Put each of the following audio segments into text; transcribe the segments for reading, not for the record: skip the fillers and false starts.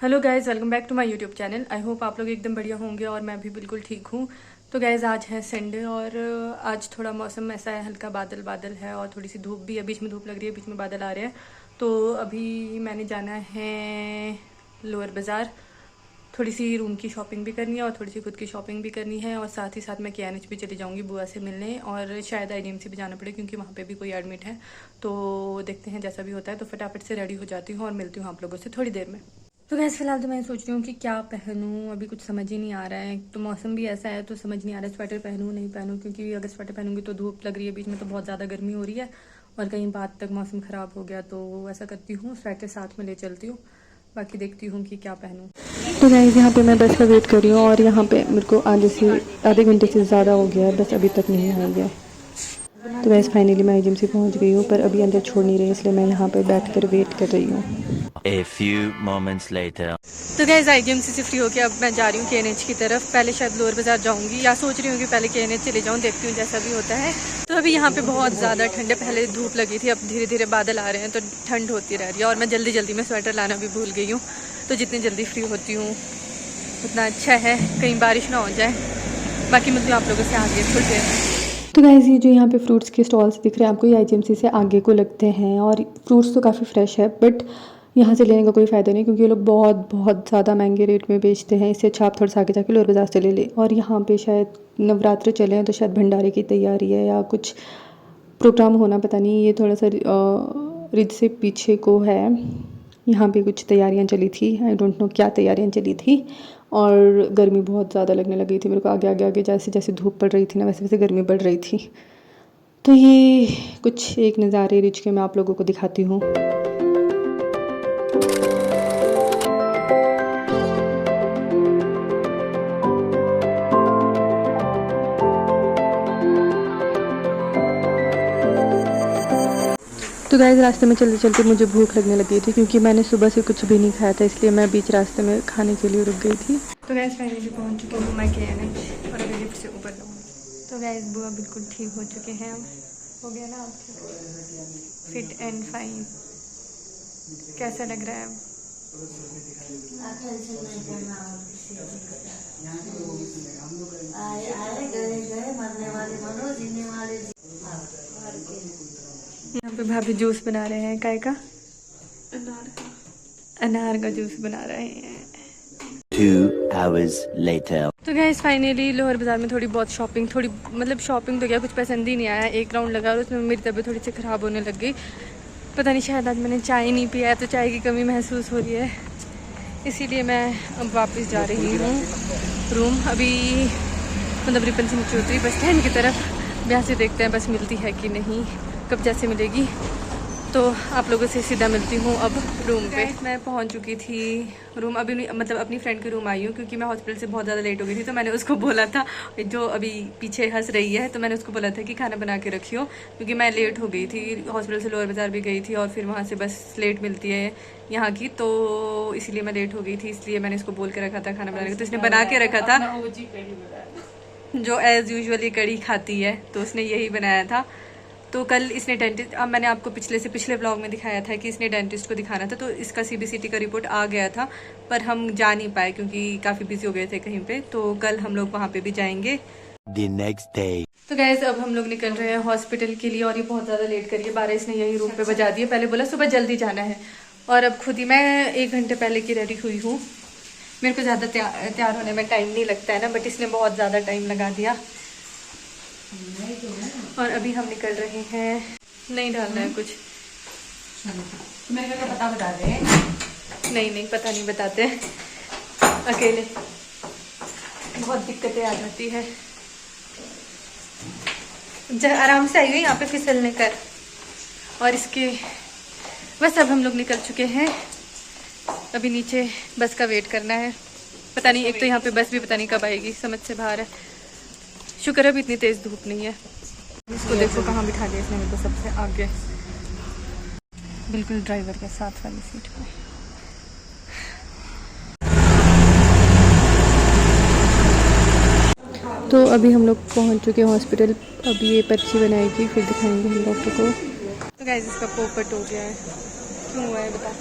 Hello guys, welcome back to my YouTube channel. I hope आप लोग एकदम बढ़िया होंगे और मैं भी बिल्कुल ठीक हूँ। तो गाइज़ आज है संडे और आज थोड़ा मौसम ऐसा है, हल्का बादल बादल है और थोड़ी सी धूप भी है। बीच में धूप लग रही है, बीच में बादल आ रहे हैं। तो अभी मैंने जाना है लोअर बाज़ार, थोड़ी सी रूम की शॉपिंग भी करनी है और थोड़ी सी खुद की शॉपिंग भी करनी है। और साथ ही साथ मैं KNH भी चली जाऊँगी बुआ से मिलने और शायद IDMC भी जाना पड़े क्योंकि वहाँ पे भी कोई एडमिट है। तो देखते हैं जैसा भी होता है। तो फटाफट से रेडी हो जाती हूँ और मिलती हूँ आप लोगों से थोड़ी देर में। तो गैस फिलहाल तो मैं सोच रही हूँ कि क्या पहनूँ, अभी कुछ समझ ही नहीं आ रहा है। तो मौसम भी ऐसा है तो समझ नहीं आ रहा है स्वेटर पहनूँ नहीं पहनूँ, क्योंकि अगर स्वेटर पहनूंगी तो धूप लग रही है, बीच में तो बहुत ज़्यादा गर्मी हो रही है और कहीं बाद तक मौसम ख़राब हो गया तो ऐसा करती हूँ स्वेटर साथ में ले चलती हूँ। बाकी देखती हूँ कि क्या पहनूँ। तो गाइस यहाँ पे मैं बस का वेट कर रही हूँ और यहाँ पे मेरे को आधे घंटे से ज़्यादा हो गया है, बस अभी तक नहीं आई है। तो वैसे फाइनली मैं IDMC पहुँच गई हूँ, पर अभी अंदर छोड़ नहीं रही, इसलिए मैं यहाँ पे बैठ कर वेट कर रही हूँ। A few moments later. तो गाइस IDMC से फ्री होकर अब मैं जा रही हूँ KNH की तरफ। पहले शायद लोअर बाज़ार जाऊँगी या सोच रही हूँ कि पहले KNH चले जाऊँ, देखती हूँ जैसा भी होता है। तो अभी यहाँ पे बहुत ज़्यादा ठंड है, पहले धूप लगी थी, अब धीरे धीरे बादल आ रहे हैं तो ठंड होती रह रही है। और मैं जल्दी जल्दी में स्वेटर लाना भी भूल गई हूँ, तो जितनी जल्दी फ्री होती हूँ उतना अच्छा है, कहीं बारिश ना हो जाए। बाकी मतलब आप लोगों से आगे थोड़ी देर में। तो गाइस ये जो यहाँ पे फ्रूट्स के स्टॉल्स दिख रहे हैं आपको, ये IDMC से आगे को लगते हैं और फ्रूट्स तो काफ़ी फ्रेश है, बट यहाँ से लेने का कोई फ़ायदा नहीं क्योंकि ये लोग बहुत बहुत ज़्यादा महंगे रेट में बेचते हैं। इससे अच्छा आप थोड़ा सा आगे जाके लोअर बाज़ार से ले लें। और यहाँ पे शायद नवरात्र चले हैं तो शायद भंडारे की तैयारी है या कुछ प्रोग्राम होना, पता नहीं। ये थोड़ा सा रिज से पीछे को है, यहाँ पे कुछ तैयारियां चली थी, आई डोंट नो क्या तैयारियां चली थी। और गर्मी बहुत ज़्यादा लगने लगी थी मेरे को, आगे आगे आगे जैसे जैसे धूप पड़ रही थी ना वैसे वैसे गर्मी बढ़ रही थी। तो ये कुछ एक नज़ारे रिज के मैं आप लोगों को दिखाती हूँ। तो गाइस रास्ते में चलते चलते मुझे भूख लगने लगी थी क्योंकि मैंने सुबह से कुछ भी नहीं खाया था, इसलिए मैं बीच रास्ते में खाने के लिए रुक गई थी। तो गैस फाइनली पहुंच चुकी हूँ मैं KNH और अभी लिफ्ट से ऊपर जाऊँगी। तो गैस बुआ बिल्कुल ठीक हो चुके हैं, अब हो गया ना आपके फिट एंड फाइन। कैसा लग रहा है अब? यहाँ पे भाभी जूस बना रहे हैं, काय का? अनार का जूस बना रहे हैं। 2 hours later. तो गैस फाइनली लोअर बाज़ार में थोड़ी बहुत शॉपिंग, थोड़ी मतलब शॉपिंग तो क्या, कुछ पसंद ही नहीं आया। एक राउंड लगा और उसमें मेरी तबीयत थोड़ी सी ख़राब होने लग गई। पता नहीं शायद आज मैंने चाय नहीं पिया है तो चाय की कमी महसूस हो रही है, इसीलिए मैं अब वापस जा रही हूँ रूम। अभी मतलब रिपन से नीचे उतरी बस स्टैंड की तरफ, यहाँ से देखते हैं बस मिलती है कि नहीं, कब जैसे मिलेगी। तो आप लोगों से सीधा मिलती हूँ अब रूम पे। मैं पहुँच चुकी थी रूम, अभी मतलब अपनी फ्रेंड के रूम आई हूँ क्योंकि मैं हॉस्पिटल से बहुत ज़्यादा लेट हो गई थी। तो मैंने उसको बोला था, जो अभी पीछे हंस रही है, तो मैंने उसको बोला था कि खाना बना के रखियो क्योंकि मैं लेट हो गई थी। हॉस्पिटल से लोअर बाज़ार भी गई थी और फिर वहाँ से बस लेट मिलती है यहाँ की, तो इसीलिए मैं लेट हो गई थी। इसलिए मैंने उसको बोल के रखा था खाना बनाने का, तो इसने बना के रखा था, जो एज़ यूजुअली कड़ी खाती है, तो उसने यही बनाया था। तो कल इसने डेंटिस्ट, अब मैंने आपको पिछले व्लॉग में दिखाया था कि इसने डेंटिस्ट को दिखाना था, तो इसका CBCT का रिपोर्ट आ गया था पर हम जा नहीं पाए क्योंकि काफ़ी बिजी हो गए थे कहीं पे। तो कल हम लोग वहाँ पे भी जाएंगे। The next day. तो गैस अब हम लोग निकल रहे हैं हॉस्पिटल के लिए और ये बहुत ज़्यादा लेट करिए, 12 इसने यही रूम पे बजा दिए। पहले बोला सुबह जल्दी जाना है और अब खुद ही मैं 1 घंटे पहले की रेडी हुई हूँ। मेरे को ज़्यादा तैयार होने में टाइम नहीं लगता है ना, बट इसने बहुत ज़्यादा टाइम लगा दिया। और अभी हम निकल रहे हैं, नहीं डालना है कुछ, मेरे को पता बता दे। नहीं पता नहीं बताते, अकेले बहुत दिक्कतें आ जाती है। आराम से आई हुई यहाँ पे फिसलने कर। और इसके बस अब हम लोग निकल चुके हैं, अभी नीचे बस का वेट करना है। पता नहीं, एक तो यहाँ पे बस भी पता नहीं कब आएगी, समझ से बाहर है। शुक्र है अभी इतनी तेज़ धूप नहीं है। इसको देखो कहाँ बिठा दिया इसने मेरे को, सबसे आगे, बिल्कुल ड्राइवर के साथ वाली सीट पे। तो अभी हम लोग पहुंच चुके हैं हॉस्पिटल, अभी ये पर्ची बनाएगी फिर दिखाएंगे हम डॉक्टर को। तो गाइस इसका पोपट हो गया है, क्यों हुआ है बता।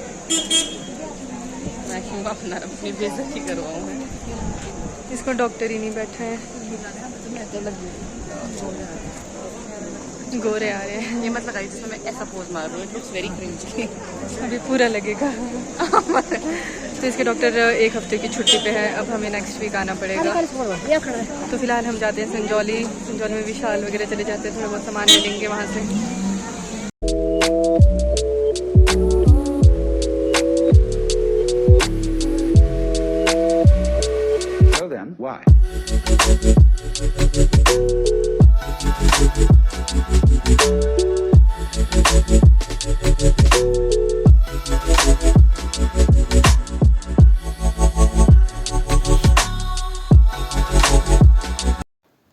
अपनी बेइज्जती करवाऊँ मैं। इसको डॉक्टर ही नहीं बैठा है, गोरे आ रहे हैं। ये मत लगाइए जिसमें मैं ऐसा पोज मार रही हूँ, इट लुक्स वेरी क्रिंजी। अभी पूरा लगेगा। तो इसके डॉक्टर एक हफ्ते की छुट्टी पे है, अब हमें नेक्स्ट वीक आना पड़ेगा। तो फिलहाल हम जाते हैं संजौली में विशाल वगैरह चले जाते हैं, थोड़ा बहुत सामान ले लेंगे वहाँ से। So then, why?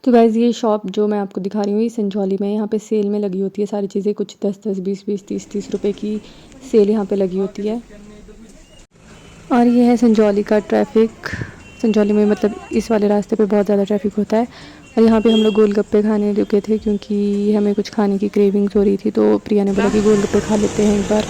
तो गाइज़ ये शॉप जो मैं आपको दिखा रही हूँ ये संजौली में, यहाँ पे सेल में लगी होती है सारी चीज़ें, कुछ 10-10, 20-20, 30-30 रुपए की सेल यहाँ पे लगी होती है। और ये है संजौली का ट्रैफिक। संजौली में मतलब इस वाले रास्ते पे बहुत ज़्यादा ट्रैफिक होता है। और यहाँ पे हम लोग गोलगप्पे खाने रुके थे क्योंकि हमें कुछ खाने की क्रेविंग्स हो रही थी, तो प्रिया ने बोला कि गोलगप्पे खा लेते हैं एक बार।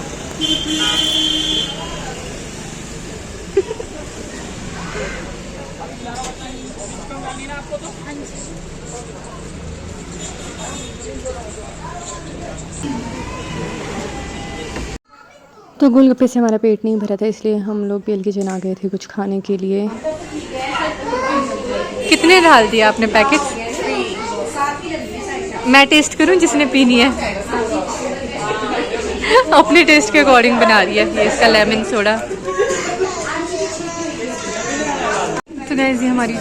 तो गोलगप्पे से हमारा पेट नहीं भरा था, इसलिए हम लोग बेल किचन आ गए थे कुछ खाने के लिए। कितने डाल दिया आपने पैकेट? मैं टेस्ट करूं जिसने पीनी है। अपने टेस्ट के अकॉर्डिंग बना रही है ये इसका लेमन सोडा। तो गाइस ये हमारी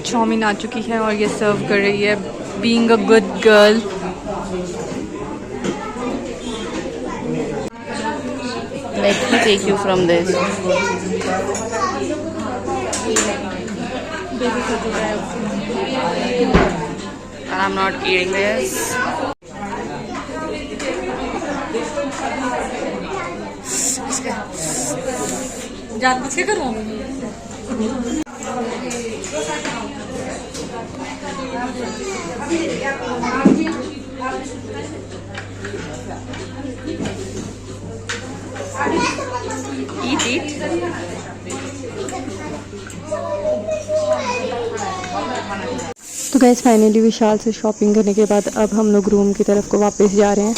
चाउमीन आ चुकी है और ये सर्व कर रही है, being a good girl. Let me take you from this. And I'm not eating this. जान बच के करूँ? Eat it. तो गैस फाइनली विशाल से शॉपिंग करने के बाद अब हम लोग रूम की तरफ को वापस जा रहे हैं।